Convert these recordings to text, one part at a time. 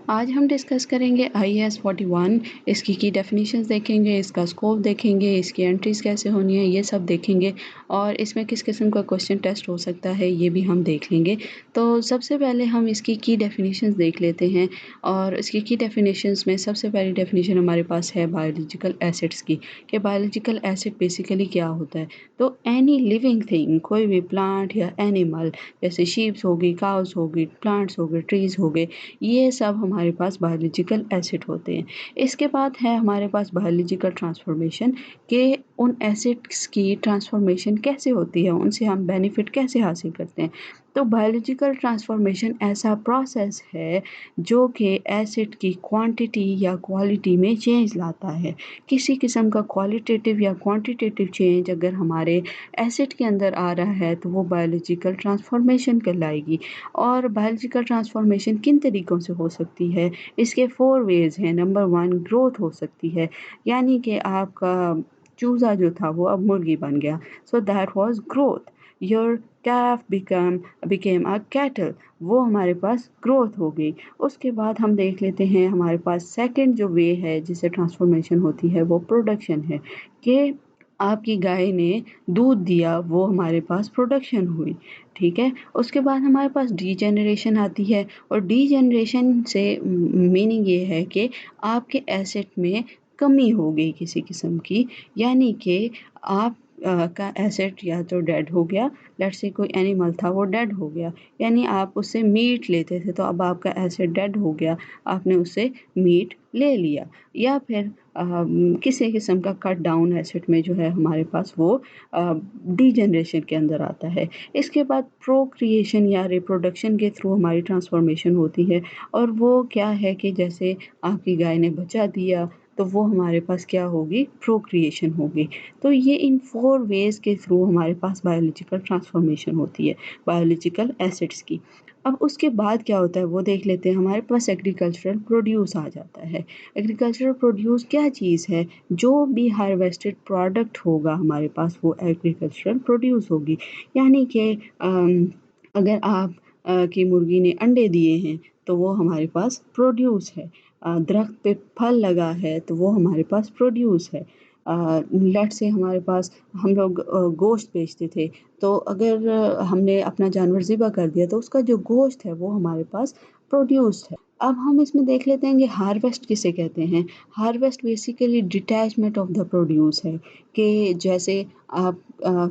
आज हम डिस्कस करेंगे IAS 41। इसकी की डेफिनेशंस देखेंगे, इसका स्कोप देखेंगे, इसकी एंट्रीज कैसे होनी है ये सब देखेंगे और इसमें किस किस्म का क्वेश्चन टेस्ट हो सकता है ये भी हम देख लेंगे। तो सबसे पहले हम इसकी की डेफिनेशंस देख लेते हैं और इसकी की डेफिनेशंस में सबसे पहली डेफिनेशन हमारे पास है बायोलॉजिकल एसिड्स की, कि बायोलॉजिकल एसिड बेसिकली क्या होता है। तो एनी लिविंग थिंग, कोई भी प्लांट या एनिमल, जैसे शीप्स होगी, काउस होगी, प्लांट्स हो गए, ट्रीज हो गए, ये सब हमारे पास बायोलॉजिकल एसिड होते हैं। इसके बाद है हमारे पास बायोलॉजिकल ट्रांसफॉर्मेशन, के उन एसिड्स की ट्रांसफॉर्मेशन कैसे होती है, उनसे हम बेनिफिट कैसे हासिल करते हैं। तो बायोलॉजिकल ट्रांसफॉर्मेशन ऐसा प्रोसेस है जो कि एसिड की क्वांटिटी या क्वालिटी में चेंज लाता है। किसी किस्म का क्वालिटेटिव या क्वांटिटेटिव चेंज अगर हमारे एसिड के अंदर आ रहा है तो वो बायोलॉजिकल ट्रांसफॉर्मेशन कहलाएगी। और बायोलॉजिकल ट्रांसफॉर्मेशन किन तरीक़ों से हो सकती है, इसके 4 वेज़ हैं। नंबर 1 ग्रोथ हो सकती है, यानी कि आपका चूज़ा जो था वो अब मुर्गी बन गया, so that was growth. Your Kaif became a cattle, वो हमारे पास ग्रोथ हो गई। उसके बाद हम देख लेते हैं हमारे पास सेकंड जो वे है जिससे ट्रांसफॉर्मेशन होती है वो प्रोडक्शन है, कि आपकी गाय ने दूध दिया, वो हमारे पास प्रोडक्शन हुई। ठीक है, उसके बाद हमारे पास डीजेनरेशन आती है और डीजेनरेशन से मीनिंग ये है कि आपके एसेट में कमी हो गई किसी किस्म की, यानी कि आप का एसेट या तो डेड हो गया। लेट्स से कोई एनिमल था वो डेड हो गया, यानी आप उससे मीट लेते थे तो अब आपका एसेट डेड हो गया, आपने उससे मीट ले लिया। या फिर किसी किस्म का कट डाउन एसेट में जो है हमारे पास वो डीजेनरेशन के अंदर आता है। इसके बाद प्रोक्रिएशन या रिप्रोडक्शन के थ्रू हमारी ट्रांसफॉर्मेशन होती है, और वो क्या है कि जैसे आपकी गाय ने बच्चा दिया तो वो हमारे पास क्या होगी, प्रोक्रिएशन होगी। तो ये इन 4 वेज़ के थ्रू हमारे पास बायोलॉजिकल ट्रांसफॉर्मेशन होती है बायोलॉजिकल एसिड्स की। अब उसके बाद क्या होता है वो देख लेते हैं। हमारे पास एग्रीकल्चरल प्रोड्यूस आ जाता है। एग्रीकल्चरल प्रोड्यूस क्या चीज़ है, जो भी हार्वेस्टेड प्रोडक्ट होगा हमारे पास वो एग्रीकल्चरल प्रोड्यूस होगी। यानी कि अगर आप की मुर्गी ने अंडे दिए हैं तो वो हमारे पास प्रोड्यूस है। दरख्त पे फल लगा है तो वो हमारे पास प्रोड्यूस है। लेट्स से हमारे पास हम लोग गोश्त बेचते थे, तो अगर हमने अपना जानवर ज़िबा कर दिया तो उसका जो गोश्त है वो हमारे पास प्रोड्यूस है। अब हम इसमें देख लेते हैं कि हार्वेस्ट किसे कहते हैं। Harvest basically detachment of the produce है, कि जैसे आप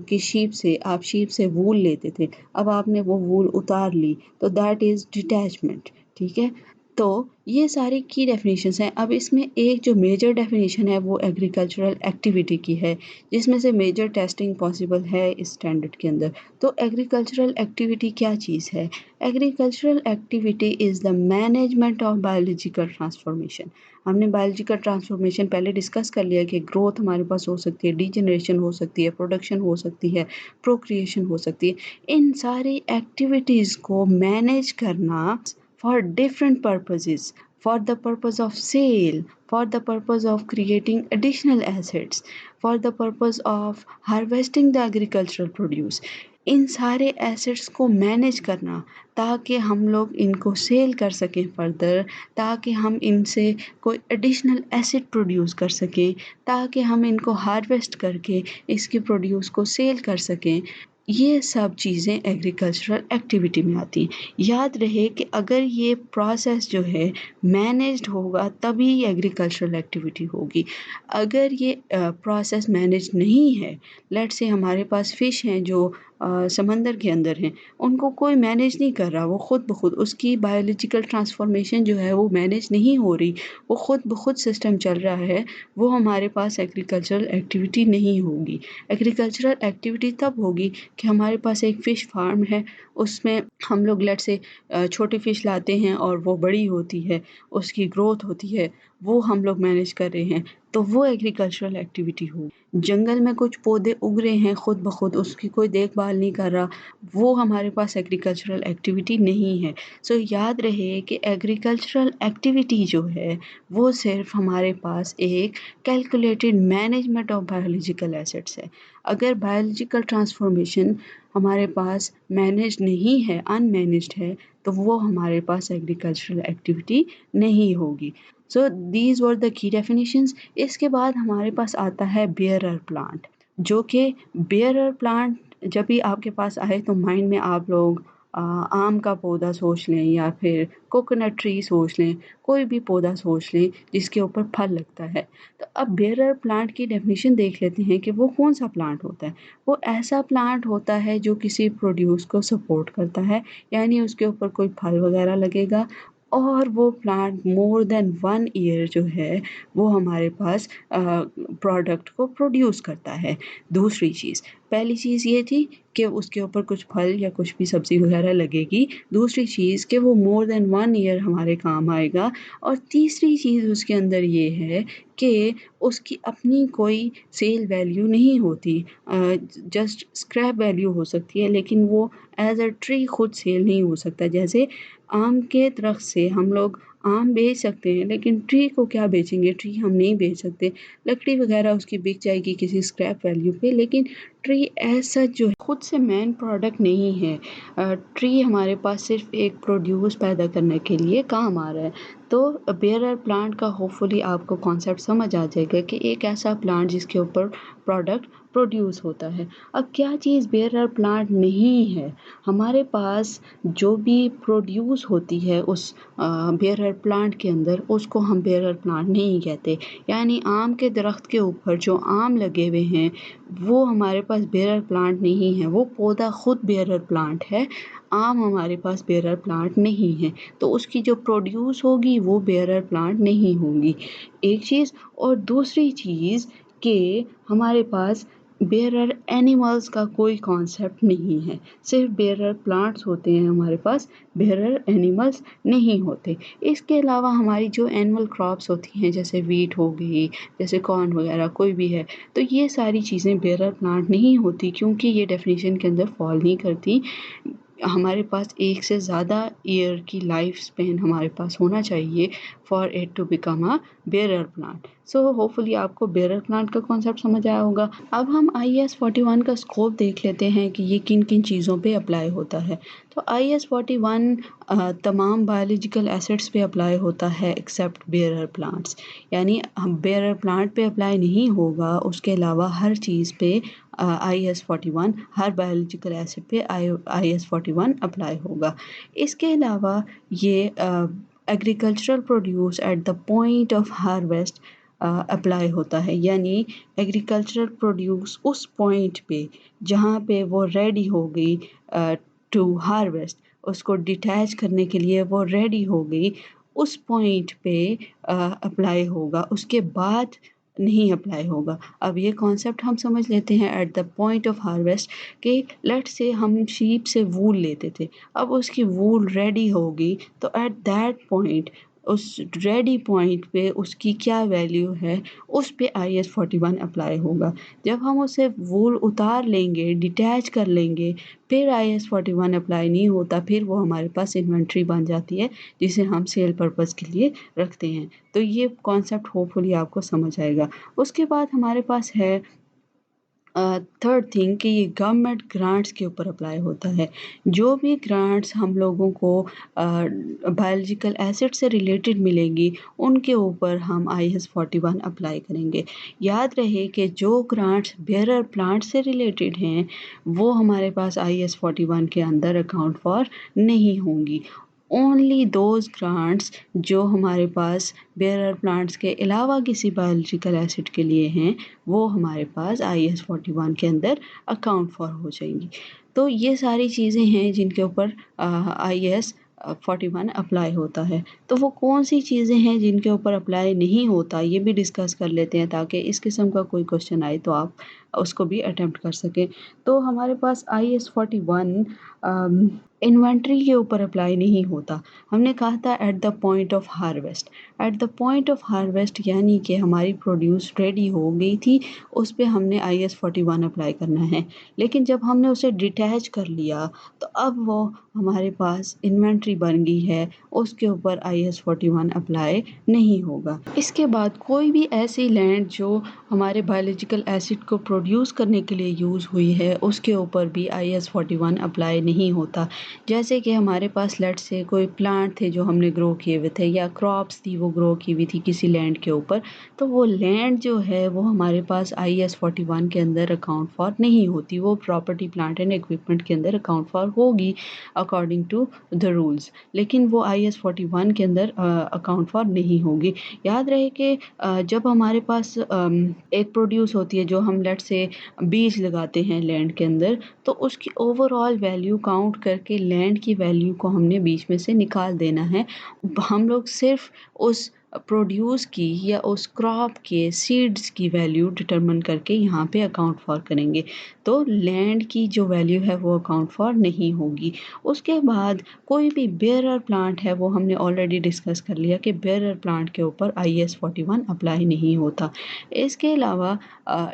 की शीप से वूल लेते थे, अब आपने वो वूल उतार ली तो दैट इज़ डिटैचमेंट। ठीक है, तो ये सारी की डेफिनेशंस हैं। अब इसमें एक जो मेजर डेफिनेशन है वो एग्रीकल्चरल एक्टिविटी की है, जिसमें से मेजर टेस्टिंग पॉसिबल है इस स्टैंडर्ड के अंदर। तो एग्रीकल्चरल एक्टिविटी क्या चीज़ है? Agricultural activity is the management of biological transformation. हमने बायोलॉजिकल ट्रांसफॉर्मेशन पहले डिस्कस कर लिया कि ग्रोथ हमारे पास हो सकती है, डीजनरेशन हो सकती है, प्रोडक्शन हो सकती है, प्रोक्रिएशन हो सकती है। इन सारी एक्टिविटीज़ को मैनेज करना for different purposes, for the purpose of sale, for the purpose of creating additional assets, for the purpose of harvesting the agricultural produce। इन सारे एसेट्स को मैनेज करना ताकि हम लोग इनको सेल कर सकें फर्दर, ताकि हम इनसे कोई एडिशनल एसेट प्रोड्यूस कर सकें, ताकि हम इनको हार्वेस्ट करके इसके प्रोड्यूस को सेल कर सकें। ये सब चीज़ें एग्रीकल्चरल एक्टिविटी में आती हैं। याद रहे कि अगर ये प्रोसेस जो है मैनेज्ड होगा तभी एग्रीकल्चरल एक्टिविटी होगी। अगर ये प्रोसेस मैनेज नहीं है, लेट्स से हमारे पास फ़िश हैं जो समंदर के अंदर हैं, उनको कोई मैनेज नहीं कर रहा, वो खुद ब खुद उसकी बायोलॉजिकल ट्रांसफॉर्मेशन जो है वो मैनेज नहीं हो रही, वो खुद ब खुद सिस्टम चल रहा है, वो हमारे पास एग्रीकल्चरल एक्टिविटी नहीं होगी। एग्रीकल्चरल एक्टिविटी तब होगी कि हमारे पास एक फ़िश फार्म है, उसमें हम लोग लेट्स से छोटी फ़िश लाते हैं और वो बड़ी होती है, उसकी ग्रोथ होती है, वो हम लोग मैनेज कर रहे हैं, तो वो एग्रीकल्चरल एक्टिविटी होगी। जंगल में कुछ पौधे उग रहे हैं खुद ब खुद, उसकी कोई देखभाल नहीं कर रहा, वो हमारे पास एग्रीकल्चरल एक्टिविटी नहीं है। सो याद रहे कि एग्रीकल्चरल एक्टिविटी जो है वो सिर्फ हमारे पास एक calculated management of biological assets है। अगर बायोलॉजिकल ट्रांसफॉर्मेशन हमारे पास मैनेज नहीं है, अनमैनेज्ड है, तो वो हमारे पास एग्रीकल्चरल एक्टिविटी नहीं होगी। So these were the key definitions. इसके बाद हमारे पास आता है बेयरर प्लांट, जो कि बेयरर प्लांट जब भी आपके पास आए तो माइंड में आप लोग आम का पौधा सोच लें या फिर कोकोनट ट्री सोच लें, कोई भी पौधा सोच लें जिसके ऊपर फल लगता है। तो अब बेयरर प्लांट की डेफिनेशन देख लेते हैं कि वो कौन सा प्लांट होता है। वो ऐसा प्लांट होता है जो किसी प्रोड्यूस को सपोर्ट करता है, यानी उसके ऊपर कोई फल वगैरह लगेगा और वो प्लांट मोर देन 1 ईयर जो है वो हमारे पास प्रोडक्ट को प्रोड्यूस करता है। दूसरी चीज़, पहली चीज़ ये थी कि उसके ऊपर कुछ फल या कुछ भी सब्ज़ी वगैरह लगेगी। दूसरी चीज़ कि वो मोर देन 1 ईयर हमारे काम आएगा। और तीसरी चीज़ उसके अंदर ये है कि उसकी अपनी कोई सेल वैल्यू नहीं होती, जस्ट स्क्रैप वैल्यू हो सकती है, लेकिन वो एज़ अ ट्री खुद सेल नहीं हो सकता। जैसे आम के दरख्त से हम लोग आम बेच सकते हैं, लेकिन ट्री को क्या बेचेंगे? ट्री हम नहीं बेच सकते। लकड़ी वगैरह उसकी बिक जाएगी किसी स्क्रैप वैल्यू पे, लेकिन ट्री एज़ सच जो है खुद से मेन प्रोडक्ट नहीं है। ट्री हमारे पास सिर्फ एक प्रोड्यूस पैदा करने के लिए काम आ रहा है। तो बेयरर प्लांट का होपफुली आपको कॉन्सेप्ट समझ आ जाएगा कि एक ऐसा प्लांट जिसके ऊपर प्रोडक्ट प्रोड्यूस होता है। अब क्या चीज़ बेयरर प्लांट नहीं है? हमारे पास जो भी प्रोड्यूस होती है उस बेयरर प्लांट के अंदर, उसको हम बेयरर प्लांट नहीं कहते। यानी आम के दरख्त के ऊपर जो आम लगे हुए हैं वो हमारे पास बेयरर प्लांट नहीं है, वो पौधा खुद बेयरर प्लांट है। आम हमारे पास बेयरर प्लांट नहीं है, तो उसकी जो प्रोड्यूस होगी वो बेयरर प्लांट नहीं होगी। एक चीज़। और दूसरी चीज़ कि हमारे पास बेयरर एनिमल्स का कोई कॉन्सेप्ट नहीं है, सिर्फ बेयरर प्लांट्स होते हैं हमारे पास, बेयरर एनिमल्स नहीं होते। इसके अलावा हमारी जो एनुअल क्रॉप्स होती हैं जैसे व्हीट हो गई, जैसे कॉर्न वगैरह कोई भी है, तो ये सारी चीज़ें बेयरर प्लांट नहीं होती क्योंकि ये डेफिनेशन के अंदर फॉल नहीं करती। हमारे पास एक से ज़्यादा ईयर की लाइफ स्पेन हमारे पास होना चाहिए for it to become a bearer plant. So hopefully आपको बेयरर प्लांट का कॉन्सेप्ट समझ आया होगा। अब हम IAS 41 का स्कोप देख लेते हैं कि ये किन किन चीज़ों पे अप्लाई होता है। तो IAS 41 तमाम बायोलॉजिकल एसिड्स पे अप्लाई होता है एक्सेप्ट बेयरर प्लांट्स। यानी हम बेयरर प्लांट पे अप्लाई नहीं होगा, उसके अलावा हर चीज़ पे IAS 41, हर बायोलॉजिकल एसिड पे IAS 41 अप्लाई होगा। इसके अलावा ये agricultural produce at the point of harvest apply होता है। यानी एग्रीकल्चरल प्रोड्यूस उस पॉइंट पे जहाँ पे वो रेडी हो गई टू हार्वेस्ट, उसको डिटैच करने के लिए वो रेडी हो गई, उस पॉइंट पे अप्लाई होगा, उसके बाद नहीं अप्लाई होगा। अब ये कॉन्सेप्ट हम समझ लेते हैं at the point of harvest कि लेट्स से हम शीप से वूल लेते थे, अब उसकी वूल रेडी होगी, तो एट दैट पॉइंट, उस रेडी पॉइंट पे उसकी क्या वैल्यू है, उस पे IAS 41 अप्लाई होगा। जब हम उसे वूल उतार लेंगे, डिटैच कर लेंगे, फिर IAS 41 अप्लाई नहीं होता, फिर वो हमारे पास इन्वेंट्री बन जाती है जिसे हम सेल पर्पज़ के लिए रखते हैं। तो ये कॉन्सेप्ट होपफुली आपको समझ आएगा। उसके बाद हमारे पास है थर्ड थिंग कि ये गवर्नमेंट ग्रांट्स के ऊपर अप्लाई होता है। जो भी ग्रांट्स हम लोगों को बायोलॉजिकल एसिड से रिलेटेड मिलेंगी, उनके ऊपर हम IAS 41 अप्लाई करेंगे। याद रहे कि जो ग्रांट्स बेयरर प्लांट से रिलेटेड हैं, वो हमारे पास IAS 41 के अंदर अकाउंट फॉर नहीं होंगी। ओनली दोज ग्रांट्स जो हमारे पास बेयरर प्लांट्स के अलावा किसी बायोलॉजिकल एसिड के लिए हैं, वो हमारे पास IAS 41 के अंदर अकाउंट फॉर हो जाएंगी। तो ये सारी चीज़ें हैं जिनके ऊपर IAS 41 अप्लाई होता है। तो वो कौन सी चीज़ें हैं जिनके ऊपर अप्लाई नहीं होता, ये भी डिस्कस कर लेते हैं ताकि इस किस्म का कोई क्वेश्चन आए तो आप उसको भी अटेम्प्ट कर सकें। तो हमारे पास IAS 41 इन्वेंट्री के ऊपर अप्लाई नहीं होता। हमने कहा था at the point of harvest. At the point of harvest यानी कि हमारी प्रोड्यूस रेडी हो गई थी, उस पे हमने IAS 41 अप्लाई करना है। लेकिन जब हमने उसे डिटैच कर लिया, तो अब वो हमारे पास इन्वेंट्री बन गई है, उसके ऊपर IAS 41 अप्लाई नहीं होगा। इसके बाद कोई भी ऐसी लैंड जो हमारे बायोलॉजिकल एसिड को प्रोड्यूस करने के लिए यूज़ हुई है, उसके ऊपर भी IAS 41 अप्लाई नहीं होता। जैसे कि हमारे पास लेट्स से कोई प्लांट थे जो हमने ग्रो किए हुए थे या क्रॉप्स थी वो ग्रो की हुई थी किसी लैंड के ऊपर, तो वो लैंड जो है वो हमारे पास IAS 41 के अंदर अकाउंट फॉर नहीं होती। वो प्रॉपर्टी प्लांट एंड इक्विपमेंट के अंदर अकाउंट फॉर होगी अकॉर्डिंग टू द रूल्स, लेकिन वो IAS 41 के अंदर अकाउंट फॉर नहीं होगी। याद रहे कि जब हमारे पास एक प्रोड्यूस होती है जो हम लेट्स से बीज लगाते हैं लैंड के अंदर, तो उसकी ओवरऑल वैल्यू काउंट करके लैंड की वैल्यू को हमने बीच में से निकाल देना है। हम लोग सिर्फ उस प्रोड्यूस की या उस क्रॉप के सीड्स की वैल्यू डिटरमिन करके यहाँ पे अकाउंट फॉर करेंगे, तो लैंड की जो वैल्यू है वो अकाउंट फॉर नहीं होगी। उसके बाद कोई भी बेयरर प्लांट है वो हमने ऑलरेडी डिस्कस कर लिया कि बेयरर प्लांट के ऊपर IAS 41 अप्लाई नहीं होता। इसके अलावा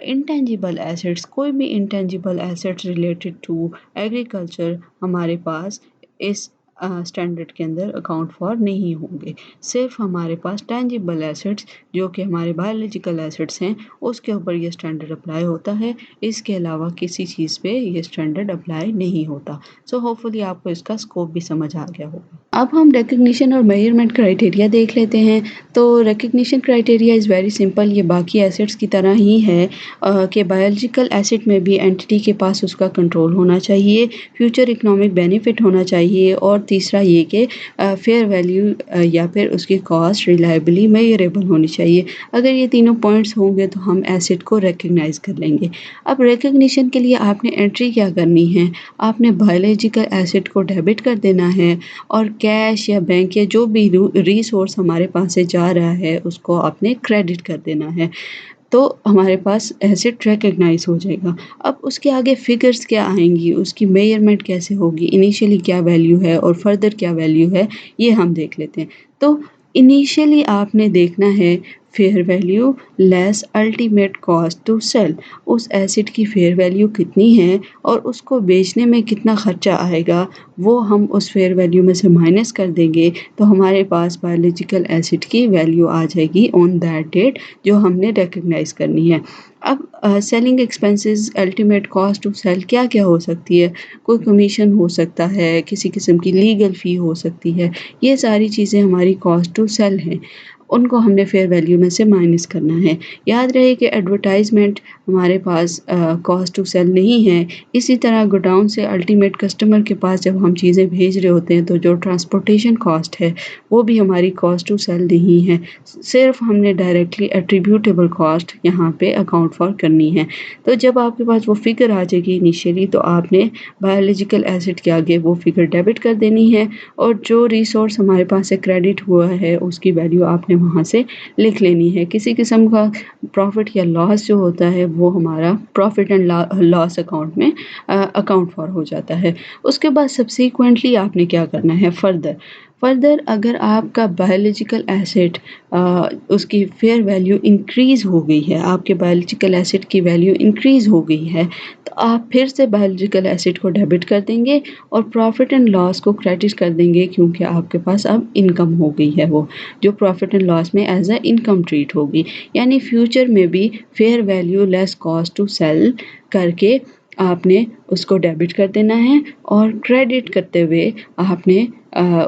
इंटेंजिबल एसेट्स, कोई भी intangible assets related to agriculture हमारे पास इस स्टैंडर्ड के अंदर अकाउंट फॉर नहीं होंगे। सिर्फ हमारे पास टेंजिबल एसेट्स जो कि हमारे बायोलॉजिकल एसेट्स हैं उसके ऊपर ये स्टैंडर्ड अप्लाई होता है। इसके अलावा किसी चीज़ पे ये स्टैंडर्ड अप्लाई नहीं होता। सो होपफुली आपको इसका स्कोप भी समझ आ गया होगा। अब हम रिकग्निशन और मेजरमेंट क्राइटेरिया देख लेते हैं। तो recognition criteria is very simple, ये बाकी एसेट्स की तरह ही है कि बायोलॉजिकल एसेट में भी एंटिटी के पास उसका कंट्रोल होना चाहिए, फ्यूचर इकोनॉमिक बेनिफिट होना चाहिए और तीसरा ये कि फेयर वैल्यू या फिर उसकी कॉस्ट रिलायबली मेजरेबल होनी चाहिए। अगर ये तीनों पॉइंट्स होंगे तो हम एसेट को रिकग्नाइज़ कर लेंगे। अब रिकग्निशन के लिए आपने एंट्री क्या करनी है, आपने बायोलॉजिकल एसेट को डेबिट कर देना है और कैश या बैंक या जो भी रिसोर्स हमारे पास से जा रहा है उसको आपने क्रेडिट कर देना है, तो हमारे पास एसेट रिकग्नाइज हो जाएगा। अब उसके आगे फिगर्स क्या आएंगी, उसकी मेजरमेंट कैसे होगी, इनिशियली क्या वैल्यू है और फर्दर क्या वैल्यू है, ये हम देख लेते हैं। तो इनिशियली आपने देखना है fair value less ultimate cost to sell, उस एसेट की फेयर वैल्यू कितनी है और उसको बेचने में कितना खर्चा आएगा वो हम उस फेयर वैल्यू में से माइनस कर देंगे, तो हमारे पास बायोलॉजिकल एसेट की वैल्यू आ जाएगी ऑन दैट डेट जो हमने रिकग्नाइज करनी है। अब selling expenses, ultimate cost to sell क्या क्या हो सकती है, कोई कमीशन हो सकता है, किसी किस्म की लीगल फ़ी हो सकती है, ये सारी चीज़ें हमारी कॉस्ट टू सेल हैं, उनको हमने फेयर वैल्यू में से माइनस करना है। याद रहे कि एडवर्टाइजमेंट हमारे पास कॉस्ट टू सेल नहीं है। इसी तरह गोडाउन से अल्टीमेट कस्टमर के पास जब हम चीज़ें भेज रहे होते हैं तो जो ट्रांसपोर्टेशन कॉस्ट है वो भी हमारी कॉस्ट टू सेल नहीं है। सिर्फ हमने डायरेक्टली एट्रीब्यूटेबल कॉस्ट यहाँ पे अकाउंट फॉर करनी है। तो जब आपके पास वो फिगर आ जाएगी इनिशियली तो आपने बायोलॉजिकल एसेट के आगे वो फिगर डेबिट कर देनी है और जो रिसोर्स हमारे पास से क्रेडिट हुआ है उसकी वैल्यू आपने वहाँ से लिख लेनी है। किसी किस्म का प्रॉफिट या लॉस जो होता है वो हमारा प्रॉफिट एंड लॉस अकाउंट में अकाउंट फॉर हो जाता है। उसके बाद सब्सीक्वेंटली आपने क्या करना है, फर्दर अगर आपका बायोलॉजिकल एसेट उसकी फेयर वैल्यू इंक्रीज़ हो गई है, आपके बायोलॉजिकल एसेट की वैल्यू इंक्रीज़ हो गई है, तो आप फिर से बायोलॉजिकल एसेट को डेबिट कर देंगे और प्रॉफिट एंड लॉस को क्रेडिट कर देंगे क्योंकि आपके पास अब इनकम हो गई है, वो जो प्रॉफिट एंड लॉस में एज अ इनकम ट्रीट होगी। यानी फ्यूचर में भी fair value less cost to sell करके आपने उसको डेबिट कर देना है और क्रेडिट करते हुए आपने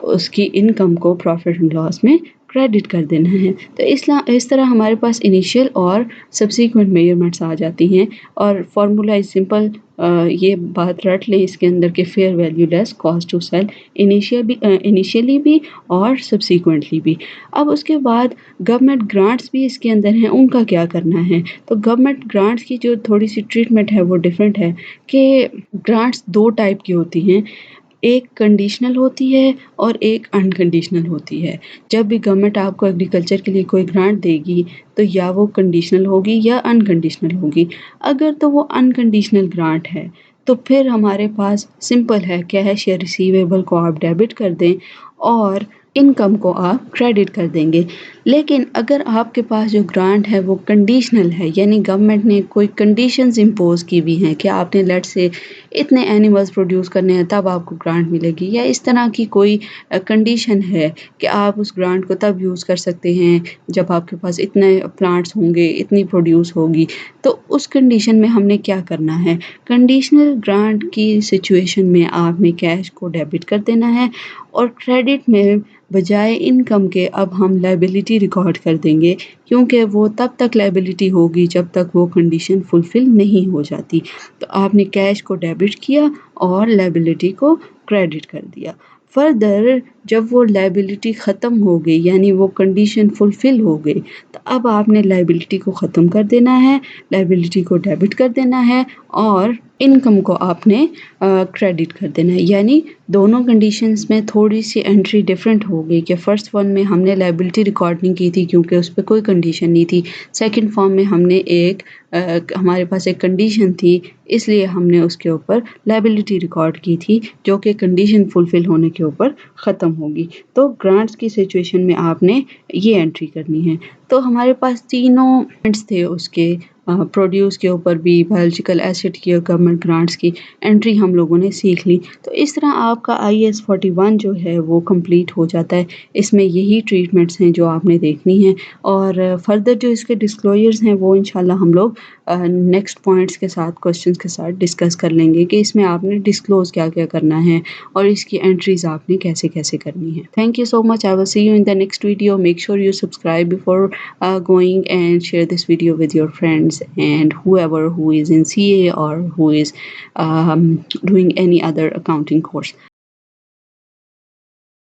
उसकी इनकम को प्रॉफिट एंड लॉस में क्रेडिट कर देना है। तो इस तरह हमारे पास इनिशियल और सब्सीक्वेंट मेजरमेंट्स आ जाती हैं और फार्मूला इज सिंपल। ये बात रट लें इसके अंदर के fair value less cost to sell initially भी और सब्सीक्वेंटली भी। अब उसके बाद गवर्नमेंट ग्रांट्स भी इसके अंदर हैं, उनका क्या करना है। तो गवर्नमेंट ग्रांट्स की जो थोड़ी सी ट्रीटमेंट है वो डिफरेंट है कि ग्रांट्स दो टाइप की होती हैं, एक कंडीशनल होती है और एक अनकंडीशनल होती है। जब भी गवर्नमेंट आपको एग्रीकल्चर के लिए कोई ग्रांट देगी तो या वो कंडीशनल होगी या अनकंडीशनल होगी। अगर तो वो अनकंडीशनल ग्रांट है तो फिर हमारे पास सिंपल है, कैश या रिसीवेबल को आप डेबिट कर दें और इनकम को आप क्रेडिट कर देंगे। लेकिन अगर आपके पास जो ग्रांट है वो कंडीशनल है, यानी गवर्नमेंट ने कोई कंडीशंस इम्पोज़ की हुई हैं कि आपने लेट्स से इतने एनिमल्स प्रोड्यूस करने हैं तब आपको ग्रांट मिलेगी, या इस तरह की कोई कंडीशन है कि आप उस ग्रांट को तब यूज़ कर सकते हैं जब आपके पास इतने प्लांट्स होंगे, इतनी प्रोड्यूस होगी। तो उस कंडीशन में हमने क्या करना है? कंडीशनल ग्रांट की सिचुएशन में आपने कैश को डेबिट कर देना है और क्रेडिट में बजाय इनकम के अब हम लायबिलिटी रिकॉर्ड कर देंगे, क्योंकि वो तब तक लायबिलिटी होगी जब तक वो कंडीशन फुलफ़िल नहीं हो जाती। तो आपने कैश को डेबिट किया और लायबिलिटी को क्रेडिट कर दिया। फ़र्दर जब वो लायबिलिटी ख़त्म हो गई, यानी वो कंडीशन फुलफ़िल हो गई, तो अब आपने लायबिलिटी को ख़त्म कर देना है, लायबिलिटी को डेबिट कर देना है और इनकम को आपने क्रेडिट कर देना है। यानी दोनों कंडीशंस में थोड़ी-सी एंट्री डिफरेंट हो गई कि फर्स्ट वन में हमने लायबिलिटी रिकॉर्ड नहीं की थी क्योंकि उस पे कोई कंडीशन नहीं थी। सेकंड फॉर्म में हमने हमारे पास एक कंडीशन थी, इसलिए हमने उसके ऊपर लायबिलिटी रिकॉर्ड की थी जो कि कंडीशन फुलफ़िल होने के ऊपर ख़त्म होगी। तो ग्रांट्स की सिचुएशन में आपने ये एंट्री करनी है। तो हमारे पास तीनों पॉइंट्स थे उसके, प्रोड्यूस के ऊपर भी, बायोलॉजिकल एसिड की और गवर्नमेंट ग्रांट्स की एंट्री हम लोगों ने सीख ली। तो इस तरह आपका IAS 41 जो है वो कंप्लीट हो जाता है। इसमें यही ट्रीटमेंट्स हैं जो आपने देखनी है और फर्दर जो इसके डिस्क्लोज़र्स हैं वो इंशाल्लाह हम लोग नेक्स्ट पॉइंट्स के साथ, क्वेश्चंस के साथ डिस्कस कर लेंगे कि इसमें आपने डिस्क्लोज़ क्या-क्या करना है और इसकी एंट्रीज़ आपने कैसे-कैसे करनी है। Thank you so much. I will see you in the next video. Make sure you subscribe before going and share this video with your friends and whoever who is in CA or who is doing any other accounting course.